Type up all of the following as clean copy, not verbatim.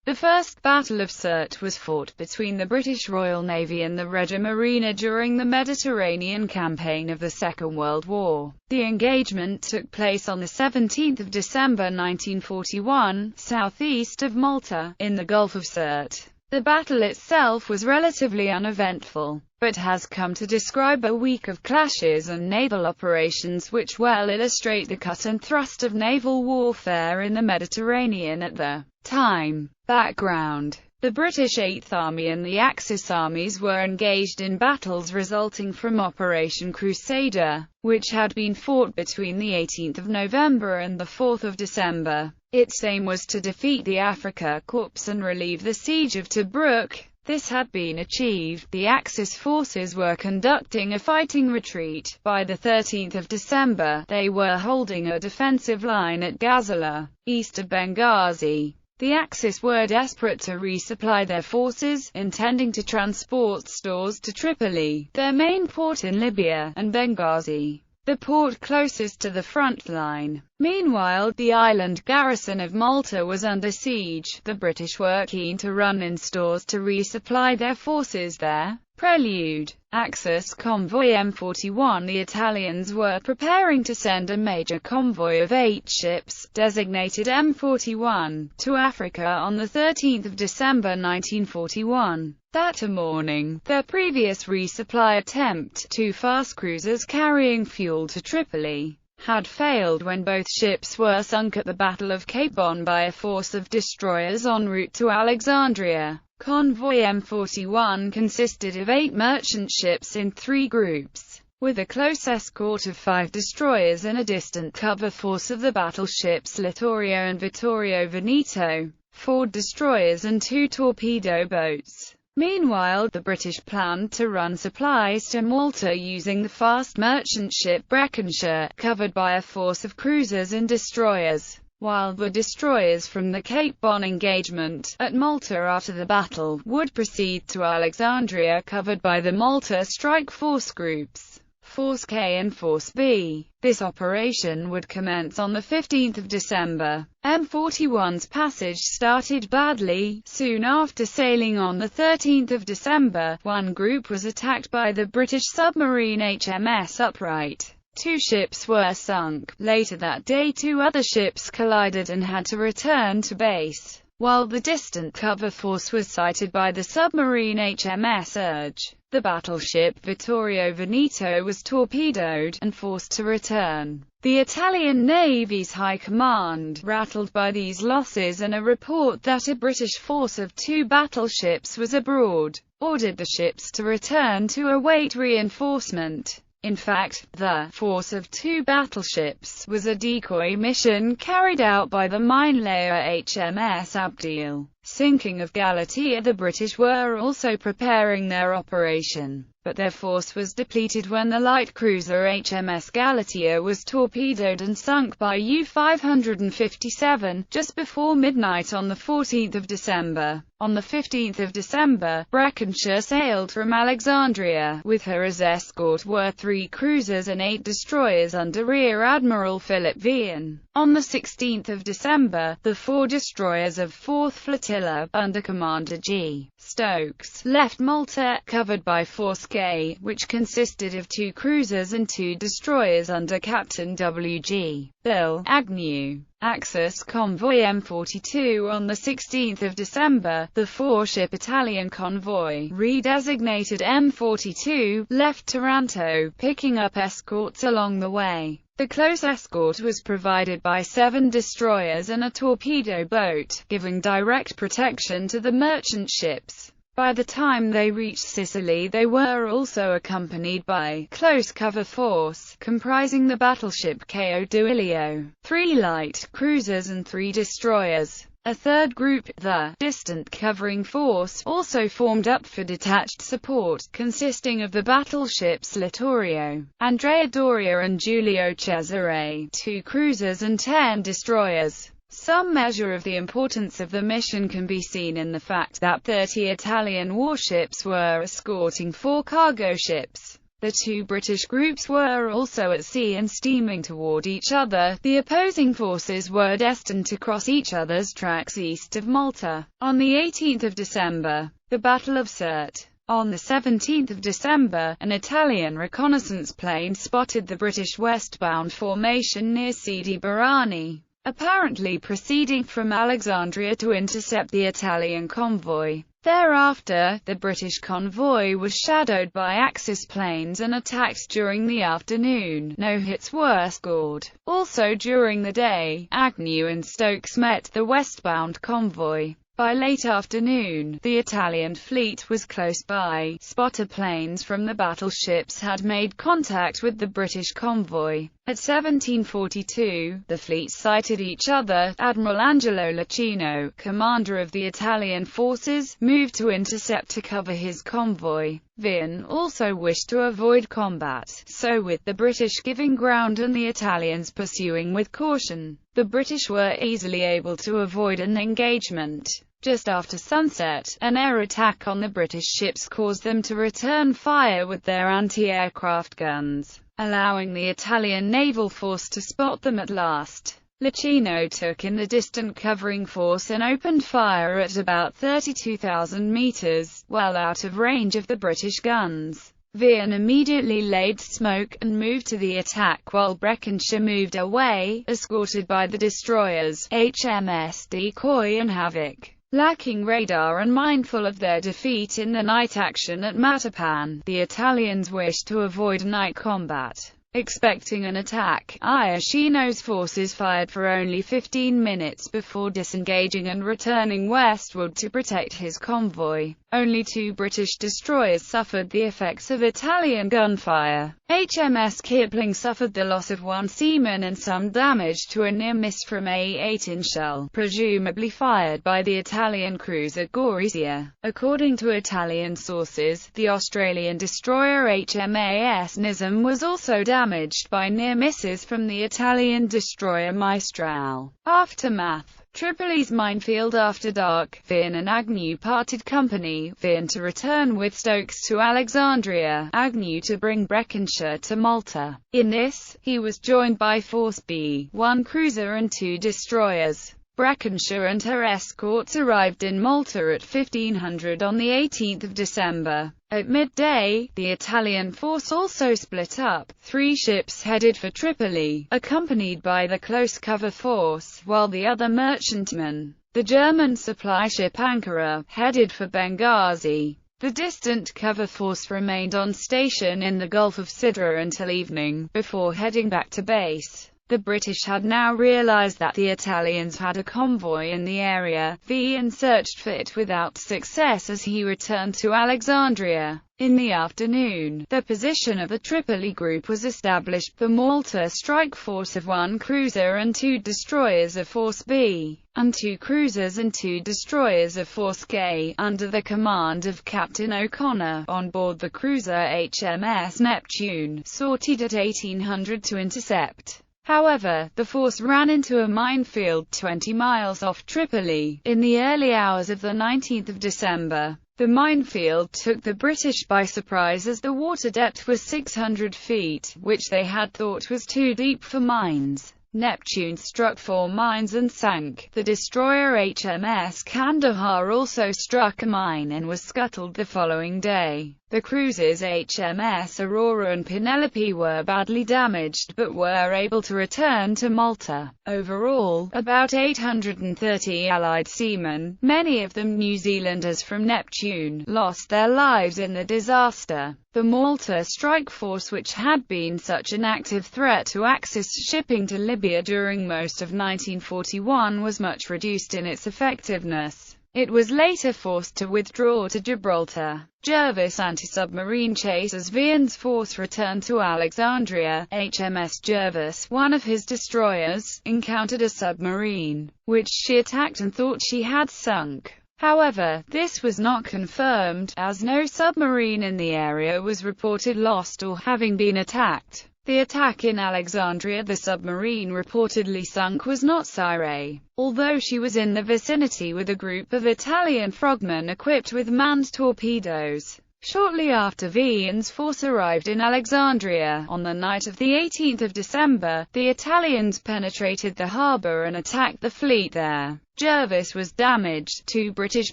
The First Battle of Sirte was fought between the British Royal Navy and the Regia Marina during the Mediterranean campaign of the Second World War. The engagement took place on 17 December 1941, southeast of Malta, in the Gulf of Sirte. The battle itself was relatively uneventful, but has come to describe a week of clashes and naval operations which well illustrate the cut and thrust of naval warfare in the Mediterranean at the time. Background: the British Eighth Army and the Axis armies were engaged in battles resulting from Operation Crusader, which had been fought between the 18th of November and the 4th of December. Its aim was to defeat the Afrika Korps and relieve the siege of Tobruk. This had been achieved. The Axis forces were conducting a fighting retreat. By the 13th of December, they were holding a defensive line at Gazala, east of Benghazi. The Axis were desperate to resupply their forces, intending to transport stores to Tripoli, their main port in Libya, and Benghazi, the port closest to the front line. Meanwhile, the island garrison of Malta was under siege. The British were keen to run in stores to resupply their forces there. Prelude: Axis convoy M41. The Italians were preparing to send a major convoy of 8 ships, designated M41, to Africa on 13 December 1941. That morning, their previous resupply attempt, 2 fast cruisers carrying fuel to Tripoli, had failed when both ships were sunk at the Battle of Cape Bon by a force of destroyers en route to Alexandria. Convoy M41 consisted of 8 merchant ships in 3 groups, with a close escort of 5 destroyers and a distant cover force of the battleships Littorio and Vittorio Veneto, 4 destroyers and 2 torpedo boats. Meanwhile, the British planned to run supplies to Malta using the fast merchant ship Breconshire, covered by a force of cruisers and destroyers, while the destroyers from the Cape Bon engagement at Malta after the battle would proceed to Alexandria, covered by the Malta Strike Force groups, Force K and Force B. This operation would commence on 15 December. M41's passage started badly. Soon after sailing on 13 December, one group was attacked by the British submarine HMS Upright. 2 ships were sunk. Later that day 2 other ships collided and had to return to base, while the distant cover force was sighted by the submarine HMS Urge. The battleship Vittorio Veneto was torpedoed, and forced to return. The Italian Navy's High Command, rattled by these losses and a report that a British force of 2 battleships was abroad, ordered the ships to return to await reinforcement. In fact, the force of 2 battleships was a decoy mission carried out by the mine-layer HMS Abdeel. Sinking of Galatea. The British were also preparing their operation, but their force was depleted when the light cruiser HMS Galatea was torpedoed and sunk by U-557, just before midnight on 14 December. On 15 December, Breconshire sailed from Alexandria. With her as escort were 3 cruisers and 8 destroyers under Rear Admiral Philip Vian. On 16 December, the 4 destroyers of 4th Flotilla, under Commander G. Stokes, left Malta, covered by Force K, which consisted of 2 cruisers and 2 destroyers under Captain W.G. Bill Agnew. Axis convoy M42. On 16 December, the 4-ship Italian convoy, redesignated M42, left Taranto, picking up escorts along the way. The close escort was provided by 7 destroyers and a torpedo boat, giving direct protection to the merchant ships. By the time they reached Sicily, they were also accompanied by close cover force, comprising the battleship Caio Duilio, 3 light cruisers and 3 destroyers. A third group, the distant covering force, also formed up for detached support, consisting of the battleships Littorio, Andrea Doria and Giulio Cesare, 2 cruisers and 10 destroyers. Some measure of the importance of the mission can be seen in the fact that 30 Italian warships were escorting 4 cargo ships. The two British groups were also at sea and steaming toward each other. The opposing forces were destined to cross each other's tracks east of Malta. On the 18th of December, the Battle of Sirte. On the 17th of December, an Italian reconnaissance plane spotted the British westbound formation near Sidi Barrani, apparently proceeding from Alexandria to intercept the Italian convoy. Thereafter, the British convoy was shadowed by Axis planes and attacked during the afternoon. No hits were scored. Also during the day, Agnew and Stokes met the westbound convoy. By late afternoon, the Italian fleet was close by. Spotter planes from the battleships had made contact with the British convoy. At 1742, the fleets sighted each other. Admiral Angelo Licino, commander of the Italian forces, moved to intercept to cover his convoy. Vian also wished to avoid combat, so with the British giving ground and the Italians pursuing with caution, the British were easily able to avoid an engagement. Just after sunset, an air attack on the British ships caused them to return fire with their anti-aircraft guns, allowing the Italian naval force to spot them at last. Licino took in the distant covering force and opened fire at about 32,000 meters, well out of range of the British guns. Vian immediately laid smoke and moved to the attack while Breconshire moved away, escorted by the destroyers HMS Decoy and Havoc. Lacking radar and mindful of their defeat in the night action at Matapan, the Italians wished to avoid night combat. Expecting an attack, Iachino's forces fired for only 15 minutes before disengaging and returning westward to protect his convoy. Only 2 British destroyers suffered the effects of Italian gunfire. HMS Kipling suffered the loss of 1 seaman and some damage to a near-miss from a 8-inch shell, presumably fired by the Italian cruiser Gorizia. According to Italian sources, the Australian destroyer HMAS Nizam was also damaged by near misses from the Italian destroyer Mistral. Aftermath. Tripoli's minefield after dark. Vian and Agnew parted company, Vian to return with Stokes to Alexandria, Agnew to bring Breconshire to Malta. In this, he was joined by Force B, 1 cruiser and 2 destroyers. Breconshire and her escorts arrived in Malta at 1500 on the 18th of December. At midday, the Italian force also split up. 3 ships headed for Tripoli, accompanied by the close cover force, while the other merchantman, the German supply ship Ankara, headed for Benghazi. The distant cover force remained on station in the Gulf of Sirte until evening, before heading back to base. The British had now realized that the Italians had a convoy in the area. Vian searched for it without success as he returned to Alexandria. In the afternoon, the position of the Tripoli group was established. The Malta strike force of 1 cruiser and 2 destroyers of Force B, and 2 cruisers and 2 destroyers of Force K, under the command of Captain O'Connor, on board the cruiser HMS Neptune, sortied at 1800 to intercept. However, the force ran into a minefield 20 miles off Tripoli. In the early hours of the 19th of December, the minefield took the British by surprise as the water depth was 600 feet, which they had thought was too deep for mines. Neptune struck 4 mines and sank. The destroyer HMS Kandahar also struck a mine and was scuttled the following day. The cruisers HMS Aurora and Penelope were badly damaged, but were able to return to Malta. Overall, about 830 Allied seamen, many of them New Zealanders from Neptune, lost their lives in the disaster. The Malta strike force, which had been such an active threat to Axis shipping to Libya during most of 1941, was much reduced in its effectiveness. It was later forced to withdraw to Gibraltar. Jervis anti-submarine chasers. Vian's force returned to Alexandria. HMS Jervis, one of his destroyers, encountered a submarine, which she attacked and thought she had sunk. However, this was not confirmed, as no submarine in the area was reported lost or having been attacked. The attack in Alexandria, the submarine reportedly sunk, was not Sirte, although she was in the vicinity with a group of Italian frogmen equipped with manned torpedoes. Shortly after Vian's force arrived in Alexandria, on the night of the 18th of December, the Italians penetrated the harbour and attacked the fleet there. Jervis was damaged, 2 British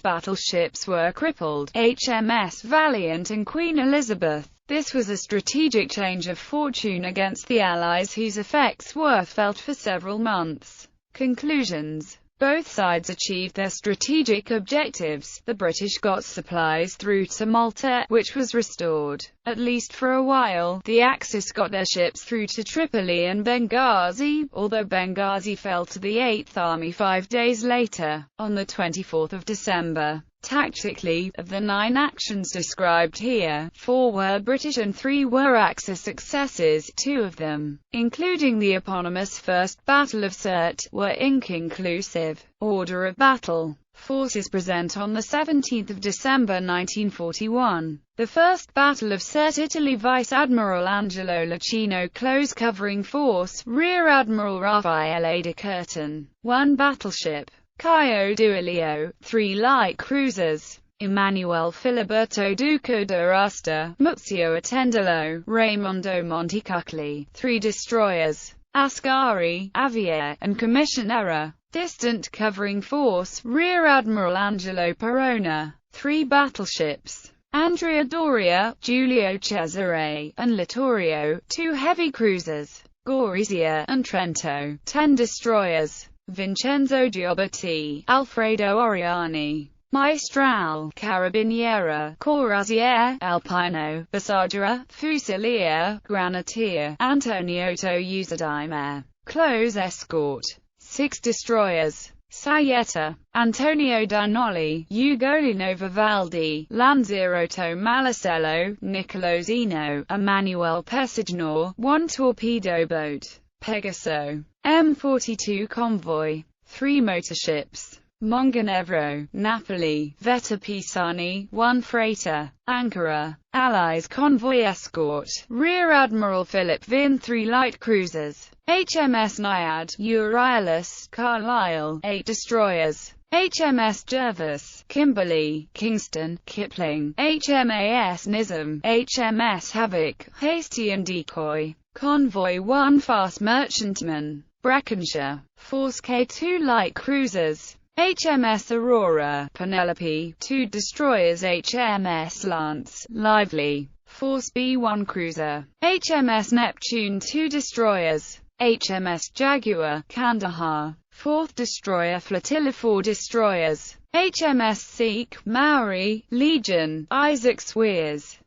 battleships were crippled, HMS Valiant and Queen Elizabeth. This was a strategic change of fortune against the Allies whose effects were felt for several months. Conclusions. Both sides achieved their strategic objectives. The British got supplies through to Malta, which was restored, at least for a while. The Axis got their ships through to Tripoli and Benghazi, although Benghazi fell to the 8th Army 5 days later, on the 24th of December. Tactically, of the 9 actions described here, 4 were British and 3 were Axis successes. 2 of them, including the eponymous First Battle of Sirte, were inconclusive. Order of battle. Forces present on the 17th of December 1941. The First Battle of Sirte, Italy. Vice Admiral Angelo Lucchino. Close covering force, Rear Admiral Raffaele de Curtin. 1 battleship. Caio Duilio, 3 light cruisers, Emanuele Filiberto Duca d'Aosta, Muzio Attendolo, Raimondo Montecuccoli, 3 destroyers, Ascari, Avier, and Commissionera. Distant covering force, Rear Admiral Angelo Perona, 3 battleships, Andrea Doria, Giulio Cesare, and Littorio, 2 heavy cruisers, Gorizia, and Trento, 10 destroyers, Vincenzo Giobetti, Alfredo Oriani, Maestral, Carabiniera, Corazziere, Alpino, Basaglia, Fusilier, Granatier, Antoniotto Usadime. Close escort. 6 destroyers, Sayetta, Antonio Danoli, Ugolino Vivaldi, Lanzerotto Malicello, Niccolo Zeno, Emanuele Pesignor, 1 torpedo boat, Pegaso, M42 convoy, 3 motorships, Montenegro, Napoli, Vetta Pisani, 1 freighter, Ankara, Allies convoy escort, Rear Admiral Philip Vin, 3 light cruisers, HMS Naiad, Euryalus, Carlisle, 8 destroyers, HMS Jervis, Kimberley, Kingston, Kipling, HMAS Nizam, HMS Havoc, Hasty and Decoy. Convoy 1 fast merchantman, Breckenshire, Force K 2 light cruisers, HMS Aurora, Penelope, 2 destroyers, HMS Lance, Lively, Force B 1 cruiser, HMS Neptune, 2 destroyers, HMS Jaguar, Kandahar, 4th destroyer flotilla, 4 destroyers, HMS Sikh, Maori, Legion, Isaac Swears.